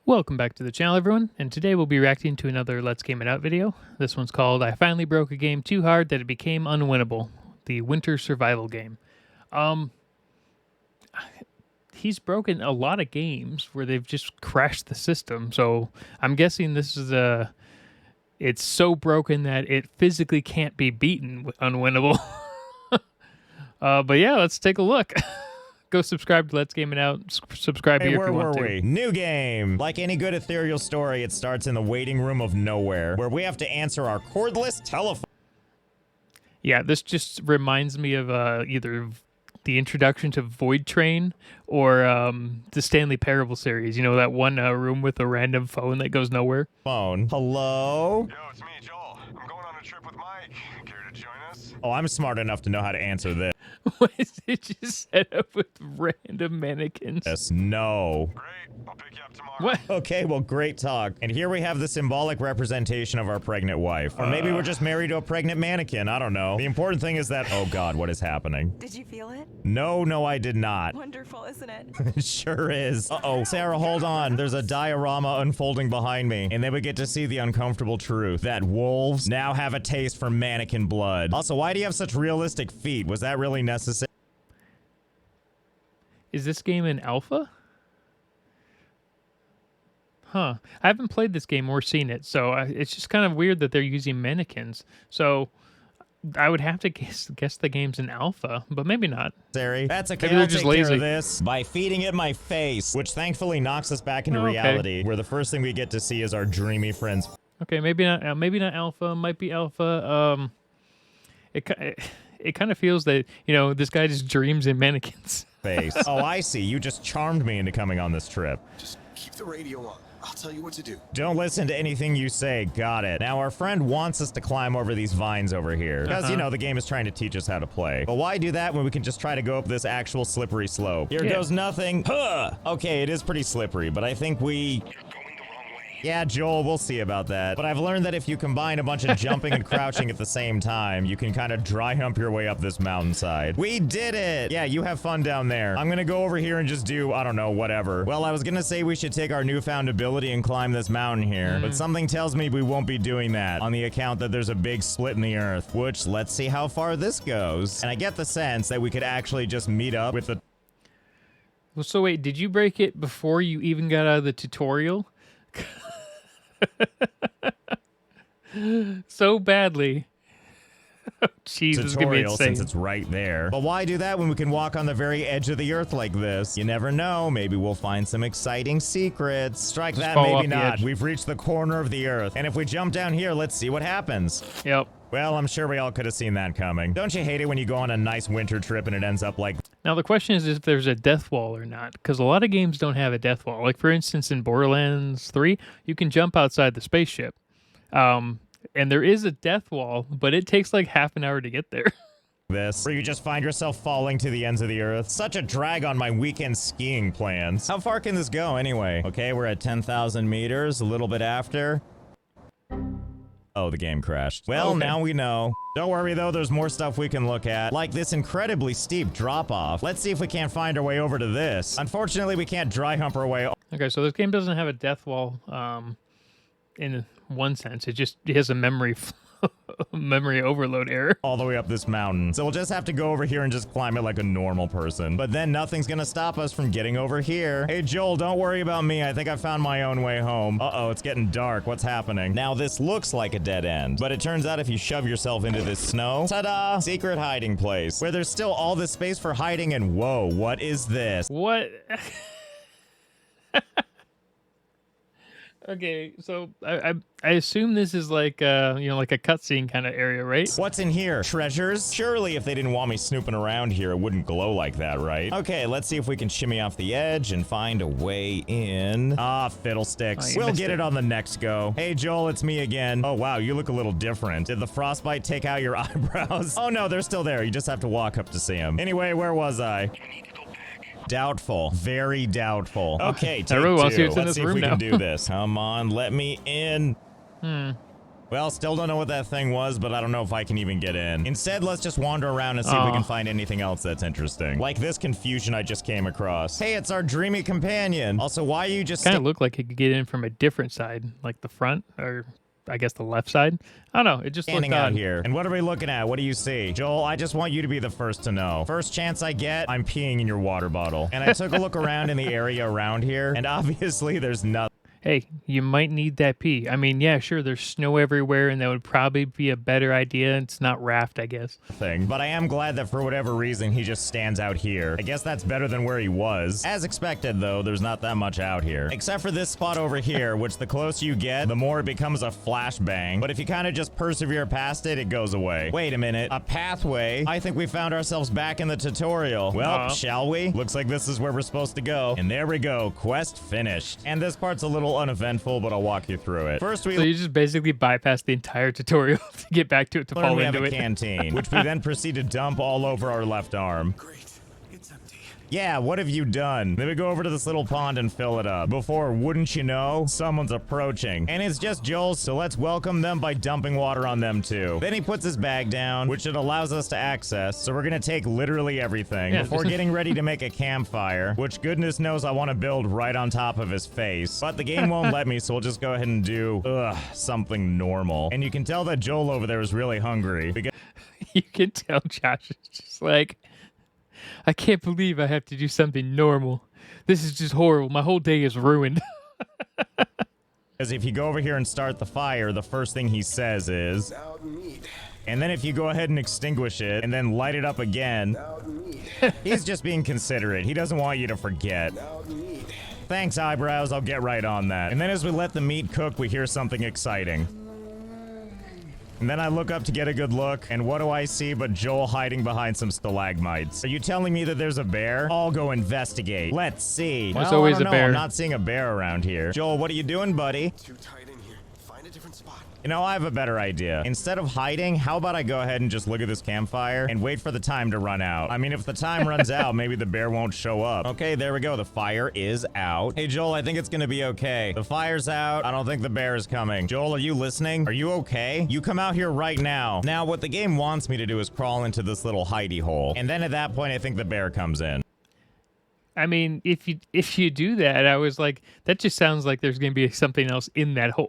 Welcome back to the channel, everyone, and today we'll be reacting to another Let's Game It Out video. This one's called I Finally Broke a Game Too Hard That It Became Unwinnable, the winter survival game. He's broken a lot of games where they've just crashed the system, so I'm guessing this is it's so broken that it physically can't be beaten with Unwinnable. But yeah, let's take a look. Go subscribe to Let's Game It Out. Subscribe here if you want to. New game. Like any good ethereal story, it starts in the waiting room of nowhere, where we have to answer our cordless telephone. Yeah, this just reminds me of either the introduction to Void Train or the Stanley Parable series. You know, that one room with a random phone that goes nowhere? Hello? Yo, it's me, Joel. I'm going on a trip with Mike. Care to join us? Oh, I'm smart enough to know how to answer this. What is it just set up with random mannequins? Yes, no. Great. I'll pick you up tomorrow. What? Okay, well, great talk. And here we have the symbolic representation of our pregnant wife. Or maybe we're just married to a pregnant mannequin. I don't know. The important thing is that, oh God, what is happening? Did you feel it? No, I did not. Wonderful, isn't it? It sure is. Uh-oh. Sarah, hold on. There's a diorama unfolding behind me. And then we get to see the uncomfortable truth that wolves now have a taste for mannequin blood. Also, why do you have such realistic feet? Was that really necessary? Is this game in alpha? Huh. I haven't played this game or seen it, so it's just kind of weird that they're using mannequins. So I would have to guess the game's in alpha, but maybe not. That's okay. Maybe they're I'll just take care lazy. of this by feeding it my face, which thankfully knocks us back into reality, where the first thing we get to see is our dreamy friends. Okay, maybe not. Maybe not alpha. Might be alpha. It kind of feels that, you know, this guy just dreams in mannequins. Face. Oh, I see. You just charmed me into coming on this trip. Just keep the radio on. I'll tell you what to do. Don't listen to anything you say. Got it. Now, our friend wants us to climb over these vines over here. Because, you know, the game is trying to teach us how to play. But why do that when we can just try to go up this actual slippery slope? Here goes nothing. Huh! Okay, it is pretty slippery, but I think we... Yeah, Joel, we'll see about that. But I've learned that if you combine a bunch of jumping and crouching at the same time, you can kind of dry hump your way up this mountainside. We did it! Yeah, you have fun down there. I'm gonna go over here and just do, I don't know, whatever. Well, I was gonna say we should take our newfound ability and climb this mountain here, but something tells me we won't be doing that on the account that there's a big split in the earth, which, let's see how far this goes. And I get the sense that we could actually just meet up with the... Well, so wait, did you break it before you even got out of the tutorial? So badly. Oh, jeez, this is gonna be insane. Since it's right there. But why do that when we can walk on the very edge of the earth like this? You never know. Maybe we'll find some exciting secrets. Strike that, maybe not. We've reached the corner of the earth. And if we jump down here, let's see what happens. Yep. Well, I'm sure we all could have seen that coming. Don't you hate it when you go on a nice winter trip and it ends up like... Now, the question is if there's a death wall or not, because a lot of games don't have a death wall. Like, for instance, in Borderlands 3, you can jump outside the spaceship. And there is a death wall, but it takes like half an hour to get there. This, where you just find yourself falling to the ends of the earth. Such a drag on my weekend skiing plans. How far can this go anyway? Okay, we're at 10,000 meters, a little bit after. Oh, the game crashed. Well, now we know. Don't worry, though, there's more stuff we can look at, like this incredibly steep drop-off. Let's see if we can't find our way over to this. Unfortunately, we can't dry hump our way. Okay, so this game doesn't have a death wall, in one sense. It has a memory overload error. All the way up this mountain. So we'll just have to go over here and just climb it like a normal person. But then nothing's gonna stop us from getting over here. Hey, Joel, don't worry about me. I think I found my own way home. Uh-oh, it's getting dark. What's happening? Now, this looks like a dead end, but it turns out if you shove yourself into this snow, ta-da! Secret hiding place, where there's still all this space for hiding, and whoa, what is this? What? Okay, so I assume this is like you know, like a cutscene kind of area, right? What's in here? Treasures? Surely if they didn't want me snooping around here, it wouldn't glow like that, right? Okay, let's see if we can shimmy off the edge and find a way in. Ah, fiddlesticks. We'll get it on the next go. Hey, Joel, it's me again. Oh, wow, you look a little different. Did the frostbite take out your eyebrows? Oh, no, they're still there. You just have to walk up to see them. Anyway, where was I? Doubtful. Very doubtful. Okay, I really want to see what's in Let's this see room if we now. can do this. Come on, let me in. Well, still don't know what that thing was, but I don't know if I can even get in. Instead, let's just wander around and see if we can find anything else that's interesting. Like this confusion I just came across. Hey, it's our dreamy companion. Also, why are you just... Kind of look like it could get in from a different side, like the front, or I guess the left side. I don't know. It just standing looked out odd. here. And what are we looking at? What do you see? Joel, I just want you to be the first to know. First chance I get, I'm peeing in your water bottle. And I took a look around in the area around here, and obviously there's nothing. Hey, you might need that pee. I mean, yeah, sure, there's snow everywhere, and that would probably be a better idea. It's not raft, I guess. But I am glad that for whatever reason, he just stands out here. I guess that's better than where he was. As expected, though, there's not that much out here. Except for this spot over here, which the closer you get, the more it becomes a flashbang. But if you kind of just persevere past it, it goes away. Wait a minute. A pathway? I think we found ourselves back in the tutorial. Well, shall we? Looks like this is where we're supposed to go. And there we go. Quest finished. And this part's a little uneventful, but I'll walk you through it. First, So you just basically bypass the entire tutorial to get back to it to fall we have into a it. canteen, which we then proceed to dump all over our left arm. Great. It's empty. Yeah, what have you done? Then we go over to this little pond and fill it up. Before, wouldn't you know, someone's approaching. And it's just Joel, so let's welcome them by dumping water on them too. Then he puts his bag down, which it allows us to access, so we're gonna take literally everything before getting ready to make a campfire, which goodness knows I want to build right on top of his face. But the game won't let me, so we'll just go ahead and do, something normal. And you can tell that Joel over there is really hungry, because You can tell Josh is just like, I can't believe I have to do something normal. This is just horrible. My whole day is ruined. if you go over here and start the fire, the first thing he says is, Now meat. and then if you go ahead and extinguish it and then light it up again, Now meat. he's just being considerate. He doesn't want you to forget. Now meat. Thanks, eyebrows. I'll get right on that. And then as we let the meat cook, we hear something exciting. And then I look up to get a good look, and what do I see but Joel hiding behind some stalagmites? Are you telling me that there's a bear? I'll go investigate. Let's see. There's Well, always I don't a know. bear. I'm not seeing a bear around here. Joel, what are you doing, buddy? Too tight in here. Find a different spot. You know, I have a better idea. Instead of hiding, how about I go ahead and just look at this campfire and wait for the time to run out? I mean, if the time runs out, maybe the bear won't show up. Okay, there we go. The fire is out. Hey, Joel, I think it's gonna be okay. The fire's out. I don't think the bear is coming. Joel, are you listening? Are you okay? You come out here right now. Now, what the game wants me to do is crawl into this little hidey hole. And then at that point, I think the bear comes in. I mean, if you do that, I was like, that just sounds like there's going to be something else in that hole.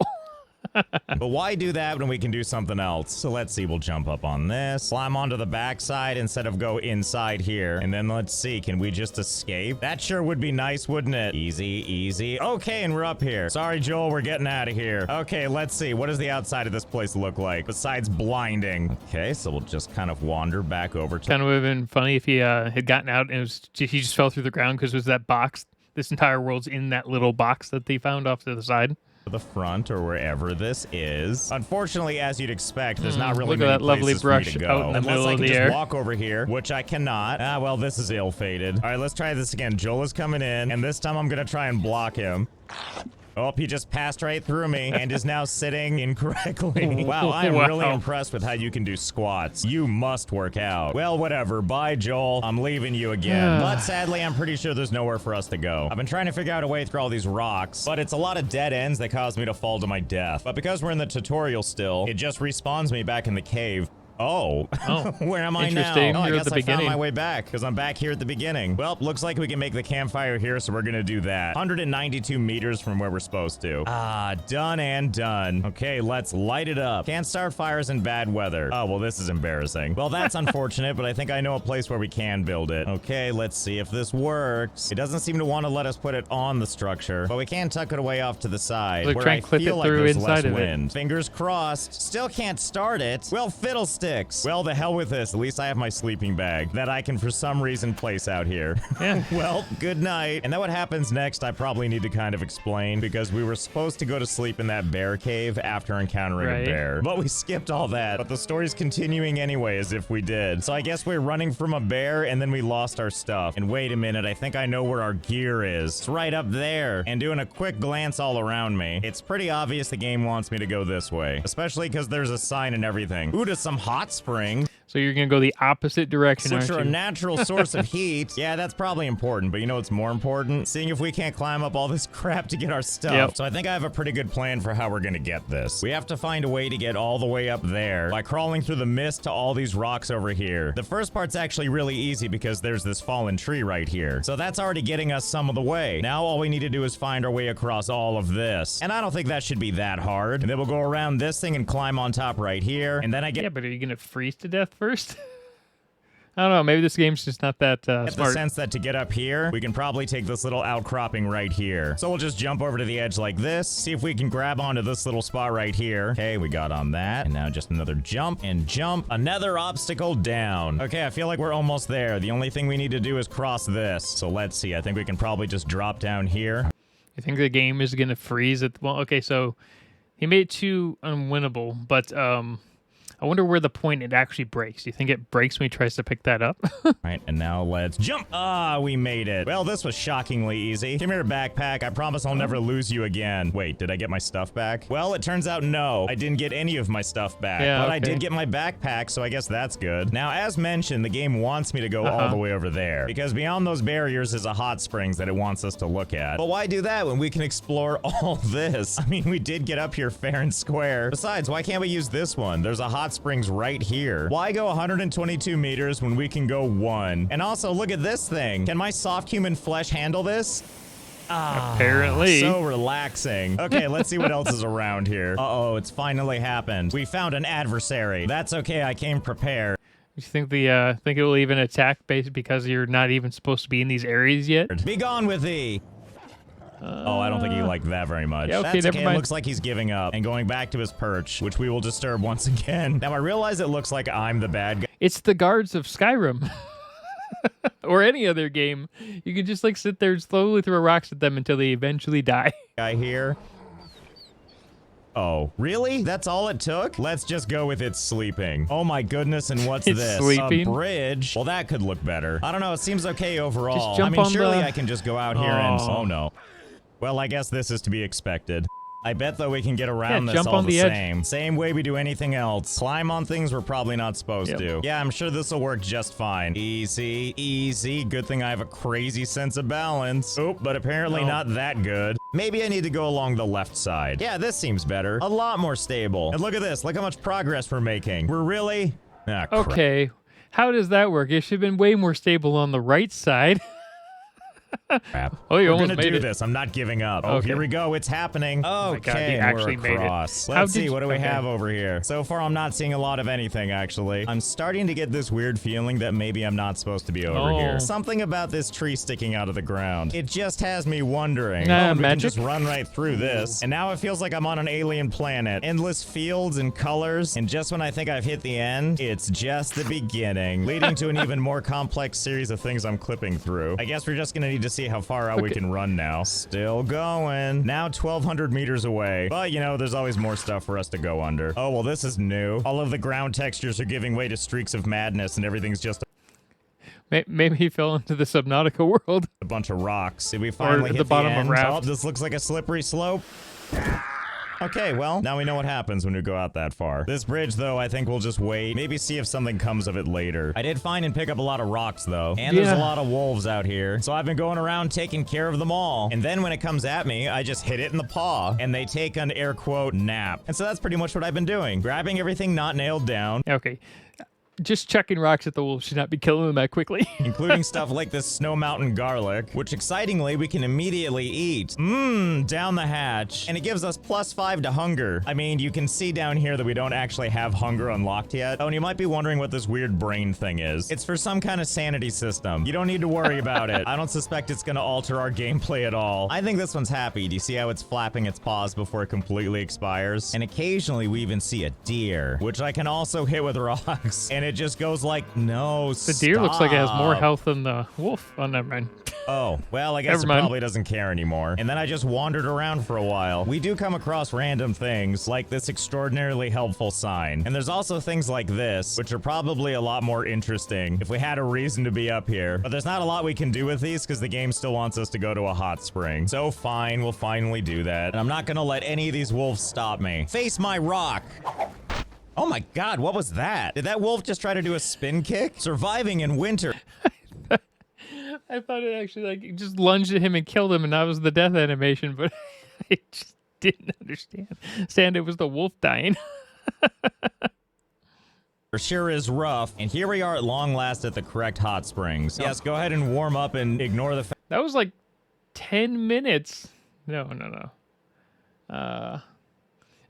But why do that when we can do something else? So let's see, we'll jump up on this, climb onto the backside instead of go inside here. And then let's see, can we just escape? That sure would be nice, wouldn't it? Easy, easy. Okay, and we're up here. Sorry, Joel, we're getting out of here. Okay, let's see. What does the outside of this place look like besides blinding? Okay, so we'll just kind of wander back over to... Kind of would have been funny if he had gotten out and he just fell through the ground because it was that box. This entire world's in that little box that they found off to the side. The front or wherever this is. Unfortunately, as you'd expect, there's not really look at many that lovely places for me brush to go. out in the Unless middle I of can the just air. walk over here, which I cannot. Ah, well, this is ill-fated. All right, let's try this again. Joel is coming in, and this time I'm gonna try and block him. Oh, he just passed right through me and is now sitting incorrectly. Wow, I am really impressed with how you can do squats. You must work out. Well, whatever. Bye, Joel. I'm leaving you again. But sadly, I'm pretty sure there's nowhere for us to go. I've been trying to figure out a way through all these rocks, but it's a lot of dead ends that cause me to fall to my death. But because we're in the tutorial still, it just respawns me back in the cave. Oh, where am I now? Interesting. Oh, I You're at guess the I found beginning. my way back because I'm back here at the beginning. Well, looks like we can make the campfire here, so we're gonna do that. 192 meters from where we're supposed to. Ah, done and done. Okay, let's light it up. Can't start fires in bad weather. Oh, well, this is embarrassing. Well, that's unfortunate, but I think I know a place where we can build it. Okay, let's see if this works. It doesn't seem to want to let us put it on the structure, but we can tuck it away off to the side Like, where try I and clip feel it like through there's inside less of it. wind. Fingers crossed. Still can't start it. Well, fiddlesticks. Well, the hell with this. At least I have my sleeping bag that I can for some reason place out here. Yeah. Well, good night. And then what happens next, I probably need to kind of explain because we were supposed to go to sleep in that bear cave after encountering a Right. bear. But we skipped all that. But the story's continuing anyway as if we did. So I guess we're running from a bear and then we lost our stuff. And wait a minute, I think I know where our gear is. It's right up there. And doing a quick glance all around me, it's pretty obvious the game wants me to go this way. Especially because there's a sign and everything. Ooh, to some hot springs. So you're going to go the opposite direction, Which aren't are a you? natural source of heat. Yeah, that's probably important, but you know what's more important? Seeing if we can't climb up all this crap to get our stuff. Yep. So I think I have a pretty good plan for how we're gonna get this. We have to find a way to get all the way up there by crawling through the mist to all these rocks over here. The first part's actually really easy because there's this fallen tree right here. So that's already getting us some of the way. Now all we need to do is find our way across all of this. And I don't think that should be that hard. And then we'll go around this thing and climb on top right here. And then I get Yeah, but are you going to freeze to death first? I don't know. Maybe this game's just not that Get smart. the sense that to get up here, we can probably take this little outcropping right here. So we'll just jump over to the edge like this, see if we can grab onto this little spot right here. Okay, we got on that. And now just another jump and jump. Another obstacle down. Okay, I feel like we're almost there. The only thing we need to do is cross this. So let's see. I think we can probably just drop down here. You think the game is going to freeze at well, okay, so he made it too unwinnable, but I wonder where the point it actually breaks. Do you think it breaks when he tries to pick that up? Right, and now let's jump. Ah, we made it. Well, this was shockingly easy. Come here, backpack. I promise I'll never lose you again. Wait, did I get my stuff back? Well, it turns out no. I didn't get any of my stuff back. Yeah, but I okay. did get my backpack, so I guess that's good. Now, as mentioned, the game wants me to go all the way over there. Because beyond those barriers is a hot springs that it wants us to look at. But why do that when we can explore all this? I mean, we did get up here fair and square. Besides, why can't we use this one? There's a hot springs right here. Why go 122 meters when we can go 1? And also, look at this thing. Can my soft human flesh handle this? Apparently. So relaxing. Okay, let's see what else is around here. Uh-oh, it's finally happened. We found an adversary. That's okay, I came prepared. You think it will even attack base because you're not even supposed to be in these areas yet? Be gone with thee. Oh, I don't think he liked that very much. Yeah, okay, That's never okay. mind. It looks like he's giving up and going back to his perch, which we will disturb once again. Now, I realize it looks like I'm the bad guy. It's the guards of Skyrim. Or any other game. You can just like sit there and slowly throw rocks at them until they eventually die. Guy here. Oh, really? That's all it took? Let's just go with it sleeping. Oh my goodness, and what's It's this? sleeping? A bridge? Well, that could look better. I don't know, it seems okay overall. Just jump I mean, on surely the- I can just go out here and... Oh no. Well, I guess this is to be expected. I bet though we can get around Yeah, this jump all on the the edge. same. Same way we do anything else. Climb on things we're probably not supposed to. Yeah, I'm sure this will work just fine. Easy, easy. Good thing I have a crazy sense of balance. Oh, but apparently not that good. Maybe I need to go along the left side. Yeah, this seems better. A lot more stable. And look at this. Look how much progress we're making. We're really... Ah, crap. Okay. How does that work? It should have been way more stable on the right side. Crap. Oh, you We're almost gonna made do it. this. I'm not giving up. Oh, Okay. here we go. It's happening. my God, Okay, you actually we're made it. across. How Let's did see. you- What do we okay. have over here? So far, I'm not seeing a lot of anything, actually. I'm starting to get this weird feeling that maybe I'm not supposed to be over here. Oh. Something about this tree sticking out of the ground. It just has me wondering. Nah, and we can magic? just run right through this. And now it feels like I'm on an alien planet. Endless fields and colors. And just when I think I've hit the end, it's just the beginning, leading to an even more complex series of things I'm clipping through. I guess we're just gonna need to see how far out we Okay. can run now. Still going. Now 1,200 meters away. But, you know, there's always more stuff for us to go under. Oh, well, this is new. All of the ground textures are giving way to streaks of madness, and everything's just Maybe he fell into the Subnautica world. a bunch of rocks. Did we finally at hit the bottom of end? raft. Oh, this looks like a slippery slope. Okay, well, now we know what happens when we go out that far. This bridge, though, I think we'll just wait. Maybe see if something comes of it later. I did find and pick up a lot of rocks, though. And there's a Yeah. lot of wolves out here. So I've been going around taking care of them all. And then when it comes at me, I just hit it in the paw. And they take an air quote nap. And so that's pretty much what I've been doing. Grabbing everything not nailed down. Okay. Just chucking rocks at the wolves should not be killing them that quickly. Including stuff like this Snow Mountain garlic, which excitingly we can immediately eat. Down the hatch. And it gives us +5 to hunger. I mean, you can see down here that we don't actually have hunger unlocked yet. Oh, and you might be wondering what this weird brain thing is. It's for some kind of sanity system. You don't need to worry about it. I don't suspect it's gonna alter our gameplay at all. I think this one's happy. Do you see how it's flapping its paws before it completely expires? And occasionally we even see a deer, which I can also hit with rocks. And it just goes like, no, The deer looks like it has more stop. health than the wolf. Oh, never mind. Oh, well, I guess Never it mind. probably doesn't care anymore. And then I just wandered around for a while. We do come across random things, like this extraordinarily helpful sign. And there's also things like this, which are probably a lot more interesting if we had a reason to be up here. But there's not a lot we can do with these because the game still wants us to go to a hot spring. So fine, we'll finally do that. And I'm not gonna let any of these wolves stop me. Face my rock! Oh my god, what was that? Did that wolf just try to do a spin kick? Surviving in winter. I thought it actually like just lunged at him and killed him, and that was the death animation. But I just didn't understand it was the wolf dying. Sure is rough. And here we are at long last at the correct hot springs. Yes, go ahead and warm up and ignore the fact. That was like 10 minutes. No.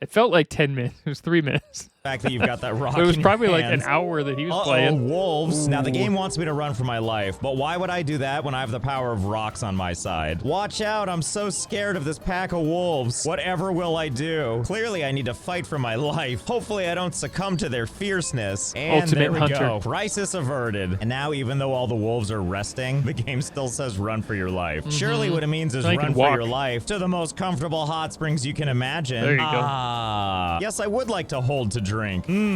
It felt like 10 minutes. It was 3 minutes. Fact that you've got that rock. It was in probably your like an hands. hour that he was playing. Wolves. Ooh. Now the game wants me to run for my life, but why would I do that when I have the power of rocks on my side? Watch out, I'm so scared of this pack of wolves. Whatever will I do? Clearly I need to fight for my life. Hopefully I don't succumb to their fierceness. And Ultimate there we hunter. go. Crisis averted. And now even though all the wolves are resting, the game still says run for your life. Surely what it means is Now you run can for walk. your life to the most comfortable hot springs you can imagine. There you go. Ah. Yes, I would like to hold to drink.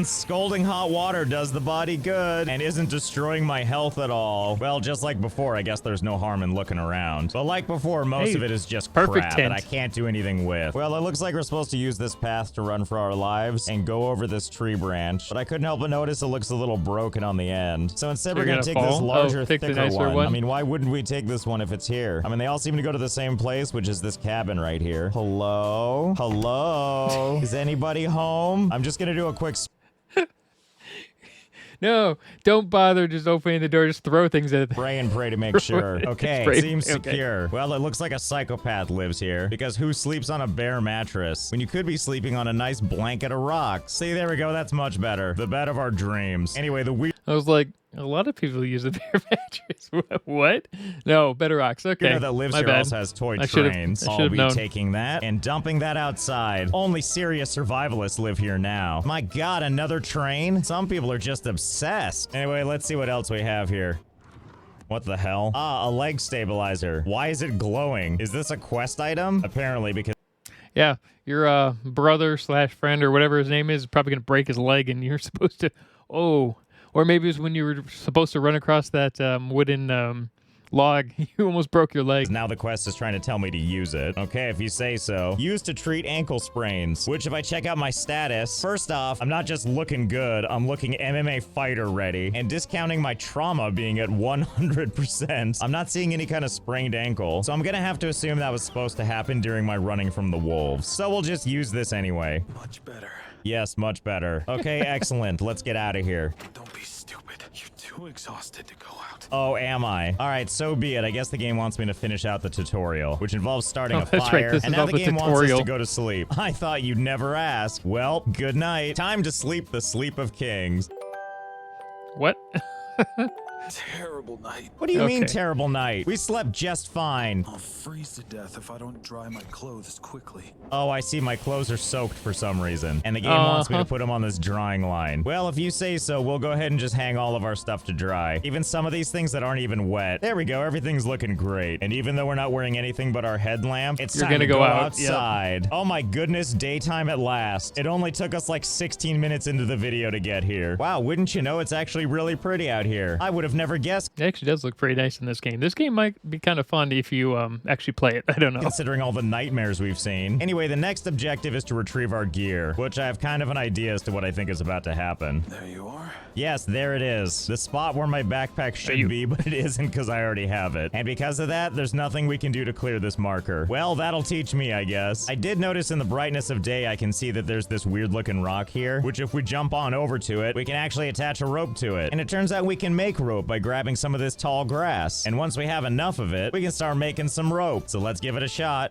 Scalding hot water does the body good and isn't destroying my health at all. Well, just like before, I guess there's no harm in looking around. But like before, most of it is just perfect crap tent. that I can't do anything with. Well, it looks like we're supposed to use this path to run for our lives and go over this tree branch. But I couldn't help but notice it looks a little broken on the end. So instead, we're You're going to gonna take this fall? larger, Pick the thicker nicer one? I mean, why wouldn't we take this one if it's here? I mean, they all seem to go to the same place, which is this cabin right here. Hello? Hello? Is anybody home? I'm just going to do a quick No, don't bother just opening the door. Just throw things at it. spray and pray to make sure. Okay, Spray- seems okay. secure. Well, it looks like a psychopath lives here, because who sleeps on a bare mattress when you could be sleeping on a nice blanket of rocks? See, there we go. That's much better. The bed of our dreams. Anyway, the weird I was like, a lot of people use a bare mattress. What? No, better rocks. Okay, that lives my here bad. also has toy I should've- trains. I I'll should've be known. taking that and dumping that outside. Only serious survivalists live here now. My god, another train? Some people are just obsessed. Anyway, let's see what else we have here. What the hell? Ah, a leg stabilizer. Why is it glowing? Is this a quest item? Apparently, because Yeah, your brother / friend or whatever his name is probably gonna break his leg, and you're supposed to. Oh, or maybe it's when you were supposed to run across that wooden log. You almost broke your leg. now the quest is trying to tell me to use it. Okay, if you say so. Used to treat ankle sprains, which if I check out my status, first off, I'm not just looking good, I'm looking MMA fighter ready, and discounting my trauma being at 100%, I'm not seeing any kind of sprained ankle, so I'm gonna have to assume that was supposed to happen during my running from the wolves. So we'll just use this anyway. Much better. Yes, much better. Okay, excellent. Let's get out of here. Don't be stupid. You're too exhausted to go out. Oh, am I? All right, so be it. I guess the game wants me to finish out the tutorial, which involves starting a that's fire. right, this and is now all the the game wants us tutorial. to go to sleep. I thought you'd never ask. Well, good night. Time to sleep the sleep of kings. What? Terrible night. What do you mean Okay. terrible night? We slept just fine. I'll freeze to death if I don't dry my clothes quickly. Oh, I see. My clothes are soaked for some reason, and the game wants me to put them on this drying line. Well, if you say so, we'll go ahead and just hang all of our stuff to dry. Even some of these things that aren't even wet. There we go. Everything's looking great. And even though we're not wearing anything but our headlamp, it's You're time gonna to go out, outside. Oh my goodness, daytime at last. It only took us like 16 minutes into the video to get here. Wow, wouldn't you know, it's actually really pretty out here. I would have never guessed. It actually does look pretty nice in this game. This game might be kind of fun if you actually play it. I don't know. Considering all the nightmares we've seen. Anyway, the next objective is to retrieve our gear, which I have kind of an idea as to what I think is about to happen. There you are. Yes, there it is. The spot where my backpack should be, but it isn't because I already have it. And because of that, there's nothing we can do to clear this marker. Well, that'll teach me, I guess. I did notice in the brightness of day, I can see that there's this weird looking rock here, which if we jump on over to it, we can actually attach a rope to it. And it turns out we can make rope by grabbing some of this tall grass. And once we have enough of it, we can start making some rope. So let's give it a shot.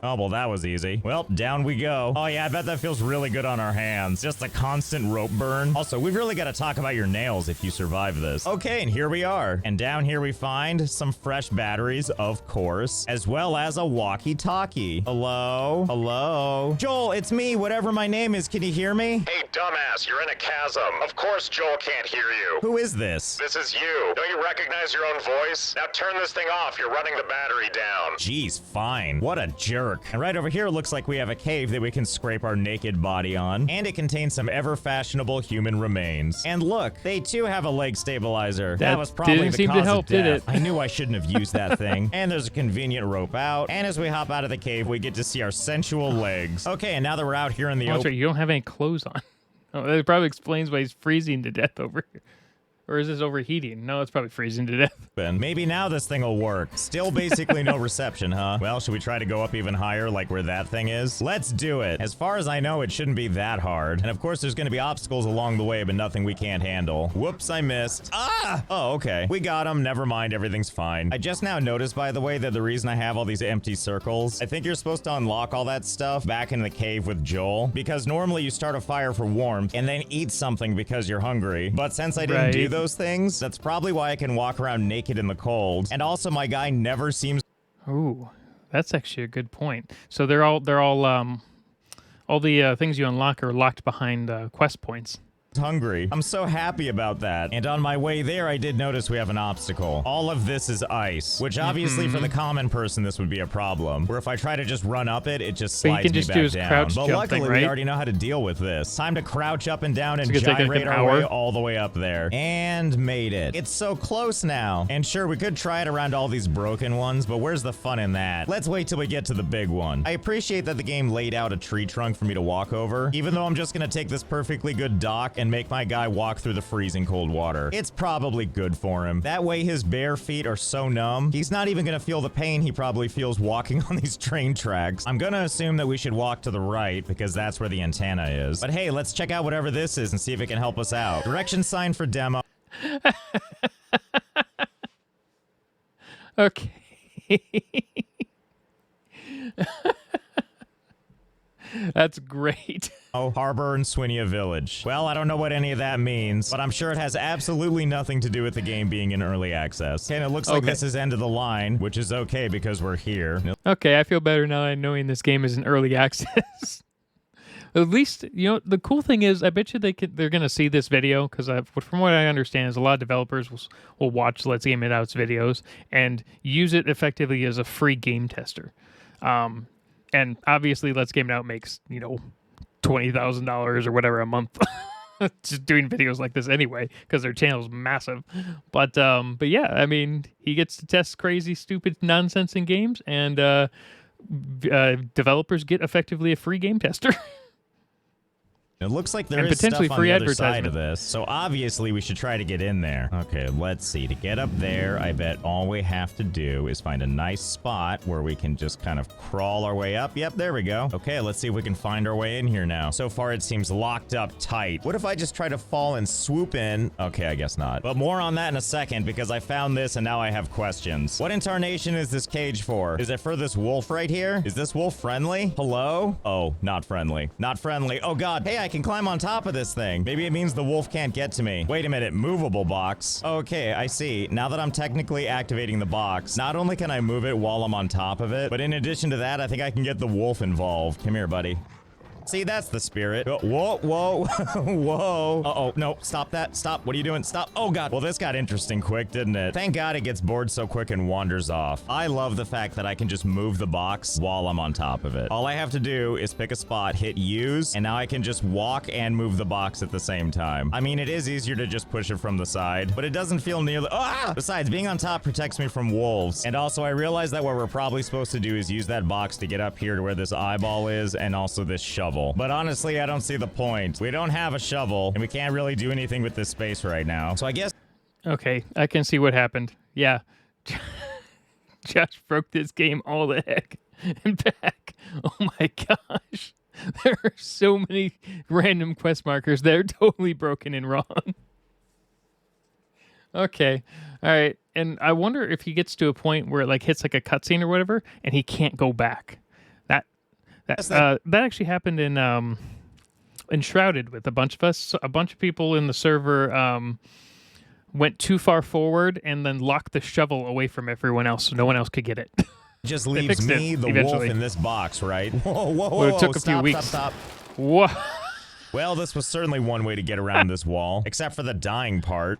Oh, well, that was easy. Well, down we go. Oh, yeah, I bet that feels really good on our hands. Just a constant rope burn. Also, we've really got to talk about your nails if you survive this. Okay, and here we are. And down here we find some fresh batteries, of course, as well as a walkie-talkie. Hello? Hello? Joel, it's me, whatever my name is. Can you hear me? Hey, dumbass, you're in a chasm. Of course Joel can't hear you. Who is this? This is you. Don't you recognize your own voice? Now turn this thing off. You're running the battery down. Jeez, fine. What a jerk. And right over here, it looks like we have a cave that we can scrape our naked body on. And it contains some ever-fashionable human remains. And look, they too have a leg stabilizer. That was probably didn't the seem cause to help, of death. did it? I knew I shouldn't have used that thing. And there's a convenient rope out. And as we hop out of the cave, we get to see our sensual legs. Okay, and now that we're out here in the Oh, that's open... right, you don't have any clothes on. Oh, that probably explains why he's freezing to death over here. Or is this overheating? No, it's probably freezing to death. Maybe now this thing will work. Still basically no reception, huh? Well, should we try to go up even higher, like where that thing is? Let's do it. As far as I know, it shouldn't be that hard. And of course, there's gonna be obstacles along the way, but nothing we can't handle. Whoops, I missed. Ah! Oh, okay. We got him. Never mind. Everything's fine. I just now noticed, by the way, that the reason I have all these empty circles, I think you're supposed to unlock all that stuff back in the cave with Joel, because normally you start a fire for warmth and then eat something because you're hungry. But since I didn't do those things, that's probably why I can walk around naked in the cold. And also, my guy never seems. Ooh, that's actually a good point. So they're all the things you unlock are locked behind quest points. Hungry. I'm so happy about that. And on my way there, I did notice we have an obstacle. All of this is ice, which obviously for the common person, this would be a problem. Where if I try to just run up it, it just slides me back down. But luckily, we already know how to deal with this. Time to crouch up and down and gyrate our way all the way up there. And made it. It's so close now. And sure, we could try it around all these broken ones, but where's the fun in that? Let's wait till we get to the big one. I appreciate that the game laid out a tree trunk for me to walk over, even though I'm just gonna take this perfectly good dock and make my guy walk through the freezing cold water. It's probably good for him. That way his bare feet are so numb, he's not even gonna feel the pain he probably feels walking on these train tracks. I'm gonna assume that we should walk to the right because that's where the antenna is. But hey, let's check out whatever this is and see if it can help us out. Direction sign for demo. Okay. That's great. Oh, Harbor and Swinia Village. Well, I don't know what any of that means, but I'm sure it has absolutely nothing to do with the game being in early access. And it looks like this is end of the line, which is okay because we're here. Okay, I feel better now knowing this game is in early access. At least, you know, the cool thing is, I bet you they're going to see this video, because from what I understand, is a lot of developers will watch Let's Game It Out's videos and use it effectively as a free game tester. And obviously, Let's Game It Out makes, you know, $20,000 or whatever a month just doing videos like this anyway, because their channel's massive. But yeah, I mean, he gets to test crazy, stupid nonsense in games, and developers get effectively a free game tester. It looks like there is potentially stuff on the other side of this, so obviously we should try to get in there. Okay, let's see. To get up there, I bet all we have to do is find a nice spot where we can just kind of crawl our way up. Yep, there we go. Okay, let's see if we can find our way in here now. So far, it seems locked up tight. What if I just try to fall and swoop in? Okay, I guess not. But more on that in a second, because I found this and now I have questions. What in tarnation is this cage for? Is it for this wolf right here? Is this wolf friendly? Hello? Oh, not friendly. Not friendly. Oh god. Hey, I can climb on top of this thing. Maybe it means the wolf can't get to me. Wait a minute, movable box. Okay, I see. Now that I'm technically activating the box, not only can I move it while I'm on top of it, but in addition to that, I think I can get the wolf involved. Come here, buddy. See, that's the spirit. Oh, whoa, whoa, whoa. Uh-oh, no, stop that. Stop. What are you doing? Stop. Oh, God. Well, this got interesting quick, didn't it? Thank God it gets bored so quick and wanders off. I love the fact that I can just move the box while I'm on top of it. All I have to do is pick a spot, hit use, and now I can just walk and move the box at the same time. I mean, it is easier to just push it from the side, but it doesn't feel nearly... Ah! Besides, being on top protects me from wolves. And also, I realize that what we're probably supposed to do is use that box to get up here to where this eyeball is, and also this shovel. But honestly, I don't see the point. We don't have a shovel, and we can't really do anything with this space right now. So I guess... Okay, I can see what happened. Yeah. Josh broke this game all the heck and back. Oh my gosh. There are so many random quest markers. They're totally broken and wrong. Okay. All right. And I wonder if he gets to a point where it like hits like a cutscene or whatever, and he can't go back. That actually happened in Shrouded with a bunch of us. A bunch of people in the server went too far forward and then locked the shovel away from everyone else, so no one else could get it. Just leaves me, the wolf, in this box, right? Whoa, whoa, whoa! It took a few weeks. Stop. Whoa. Well, this was certainly one way to get around this wall, except for the dying part.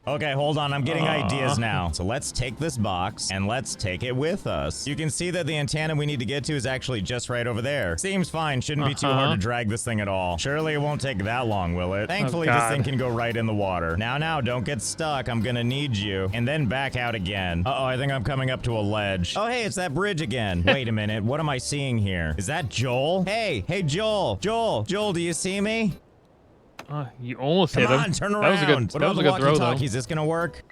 Okay, hold on. I'm getting ideas now. So let's take this box and let's take it with us. You can see that the antenna we need to get to is actually just right over there. Seems fine. Shouldn't be too hard to drag this thing at all. Surely it won't take that long, will it? Thankfully, this thing can go right in the water. Now, don't get stuck. I'm gonna need you. And then back out again. Uh-oh, I think I'm coming up to a ledge. Oh, hey, it's that bridge again. Wait a minute. What am I seeing here? Is that Joel? Hey, Joel. Joel, do you see me? You almost hit Come him. on, turn around. That was a good, What that was about a the good throw, though. walkie-talkies? Is this gonna work?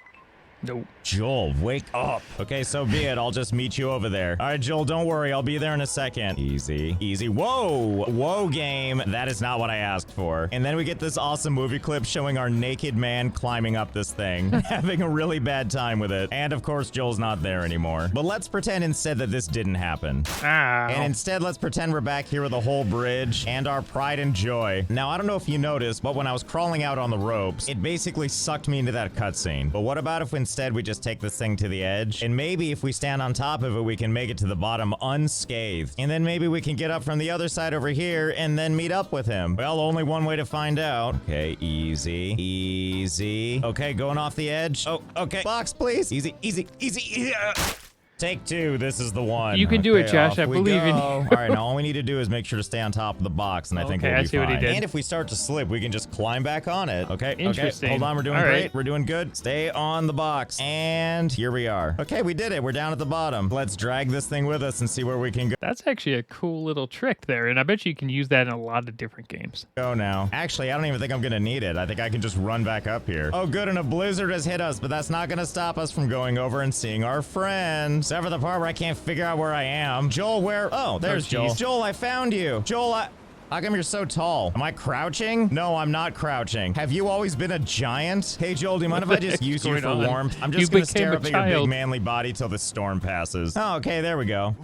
Nope. Joel, wake up. Okay, so be it. I'll just meet you over there. All right, Joel, don't worry. I'll be there in a second. Easy, easy. Whoa, whoa, game. That is not what I asked for. And then we get this awesome movie clip showing our naked man climbing up this thing, having a really bad time with it. And of course, Joel's not there anymore. But let's pretend instead that this didn't happen. Ow. And instead, let's pretend we're back here with a whole bridge and our pride and joy. Now, I don't know if you noticed, but when I was crawling out on the ropes, it basically sucked me into that cutscene. But what about if instead we just take this thing to the edge? And maybe if we stand on top of it, we can make it to the bottom unscathed. And then maybe we can get up from the other side over here and then meet up with him. Well, only one way to find out. Okay, easy, easy. Okay, going off the edge. Oh, okay. Box, please. Easy, easy, easy. Yeah. Take two. This is the one. You can do it, Josh. Off I we believe in you. go. All right, now all we need to do is make sure to stay on top of the box, and I think Okay, we'll I be see what he fine. did. And if we start to slip, we can just climb back on it. Okay, Interesting. okay. Hold on, we're doing All great. right. We're doing good. Stay on the box. And here we are. Okay, we did it. We're down at the bottom. Let's drag this thing with us and see where we can That's actually a cool little trick there, and I bet you can use that in a lot of different games. go now. Actually, I don't even think I'm gonna need it. I think I can just run back up here. Oh, good, and a blizzard has hit us, but that's not gonna stop us from going over and seeing our friend. Except for the part where I can't figure out where I am. Joel, where? Oh, there's Joel. geez. Joel, I found you. Joel, how come you're so tall? Am I crouching? No, I'm not crouching. Have you always been a giant? Hey, Joel, do you mind if I just use you going for on? warmth? I'm You just gonna became stare a up at your big child. manly body till the storm passes. Oh, okay, there we go.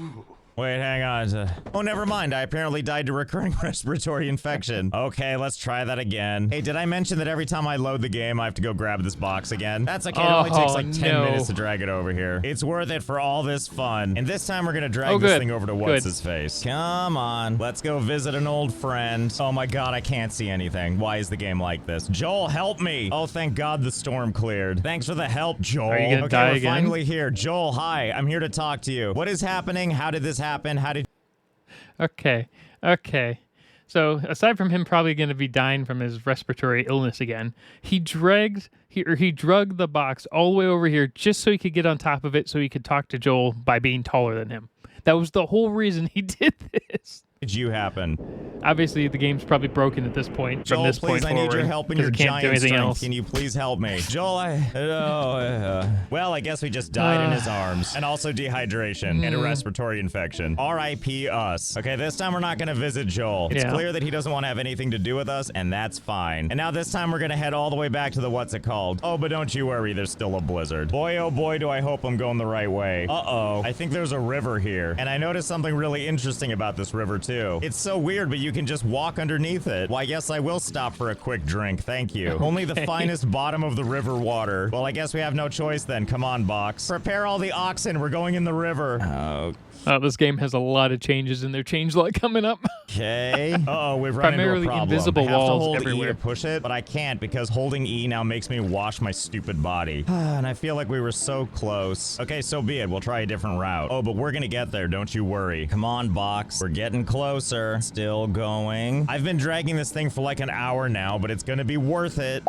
Wait, hang on. Oh, never mind. I apparently died to recurring respiratory infection. Okay, let's try that again. Hey, did I mention that every time I load the game, I have to go grab this box again? That's okay. It only takes like 10 minutes to drag it over here. It's worth it for all this fun. And this time we're going to drag this thing over to What's-His-Face. Come on. Let's go visit an old friend. Oh my god, I can't see anything. Why is the game like this? Joel, help me. Oh, thank god the storm cleared. Thanks for the help, Joel. Are you gonna okay, die we're again? finally here. Joel, hi. I'm here to talk to you. What is happening? How did this happen? How did Okay. So aside from him probably going to be dying from his respiratory illness again, he drugged the box all the way over here just so he could get on top of it so he could talk to Joel by being taller than him. That was the whole reason he did this. did you happen? Obviously, the game's probably broken at this point. Joel, from this please, point I need your forward, help and 'cause your it can't do giant anything strength. else. Can you please help me? Joel, well, I guess we just died in his arms. And also dehydration and a respiratory infection. R.I.P. us. Okay, this time we're not going to visit Joel. It's Yeah. clear that he doesn't want to have anything to do with us, and that's fine. And now this time we're going to head all the way back to the what's it called. Oh, but don't you worry, there's still a blizzard. Boy, oh boy, do I hope I'm going the right way. Uh-oh. I think there's a river here. And I noticed something really interesting about this river, too. It's so weird, but you can just walk underneath it. Why, yes, I will stop for a quick drink. Thank you. Only the finest bottom of the river water. Well, I guess we have no choice then. Come on, box. Prepare all the oxen. We're going in the river. This game has a lot of changes in their changelog coming up. Okay. Uh-oh, we've run into a Primarily problem. invisible I have to walls hold everywhere. E to push it, but I can't because holding E now makes me wash my stupid body. And I feel like we were so close. Okay, so be it. We'll try a different route. Oh, but we're gonna get there. Don't you worry. Come on, box. We're getting closer. Still going. I've been dragging this thing for like an hour now, but it's gonna be worth it.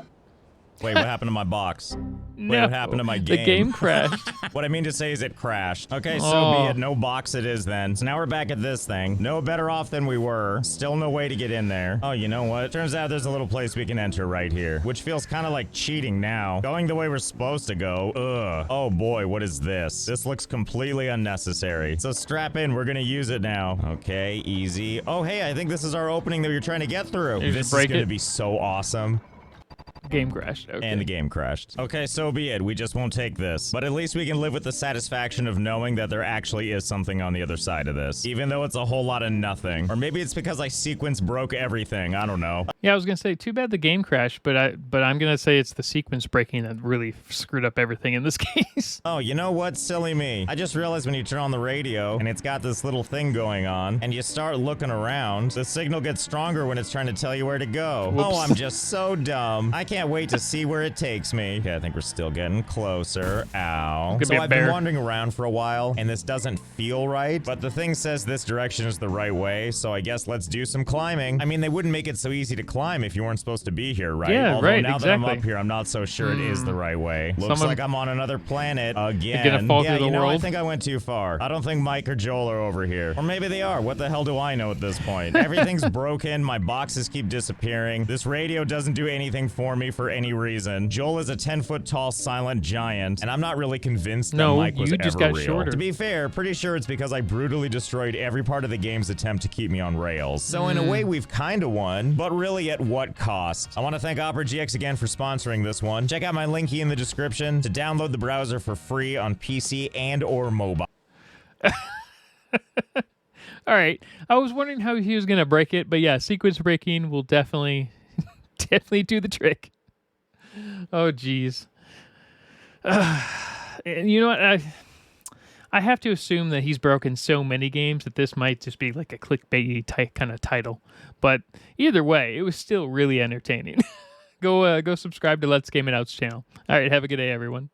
Wait, what happened to my box? Wait, what happened to my game? The game crashed. What I mean to say is it crashed. Okay, so Oh. be it. No box it is then. So now we're back at this thing. No better off than we were. Still no way to get in there. Oh, you know what? Turns out there's a little place we can enter right here, which feels kind of like cheating now. Going the way we're supposed to go. Ugh. Oh boy, what is this? This looks completely unnecessary. So strap in. We're gonna use it now. Okay, easy. Oh, hey, I think this is our opening that we were trying to get through. You This just is break gonna it? be so awesome. Game crashed. Okay. And the game crashed. Okay, so be it. We just won't take this. But at least we can live with the satisfaction of knowing that there actually is something on the other side of this. Even though it's a whole lot of nothing. Or maybe it's because I sequence broke everything. I don't know. Yeah, I was gonna say, too bad the game crashed, but I'm gonna say it's the sequence breaking that really screwed up everything in this case. Oh, you know what? Silly me. I just realized when you turn on the radio and it's got this little thing going on and you start looking around, the signal gets stronger when it's trying to tell you where to go. Whoops. Oh, I'm just so dumb. I can't can't wait to see where it takes me. Okay, I think we're still getting closer. Ow. Could So be a I've been bear. wandering around for a while, and this doesn't feel right, but the thing says this direction is the right way, so I guess let's do some climbing. I mean, they wouldn't make it so easy to climb if you weren't supposed to be here, right? Yeah, Although right, now that I'm exactly. up here, I'm not so sure it is the right way. Looks like I'm on another planet again. You're gonna fall yeah, through the you know, I world? think I went too far. I don't think Mike or Joel are over here. Or maybe they are. What the hell do I know at this point? Everything's broken. My boxes keep disappearing. This radio doesn't do anything for me for any reason. Joel is a 10-foot tall silent giant, and I'm not really convinced that Mike was you just ever got real. shorter. To be fair, pretty sure it's because I brutally destroyed every part of the game's attempt to keep me on rails. So in a way, we've kind of won, but really at what cost? I want to thank Opera GX again for sponsoring this one. Check out my linky in the description to download the browser for free on PC and or mobile. All right. I was wondering how he was going to break it, but yeah, sequence breaking will definitely do the trick. Oh, geez. And you know what? I have to assume that he's broken so many games that this might just be like a clickbaity kind of title. But either way, it was still really entertaining. Go subscribe to Let's Game It Out's channel. All right, have a good day, everyone.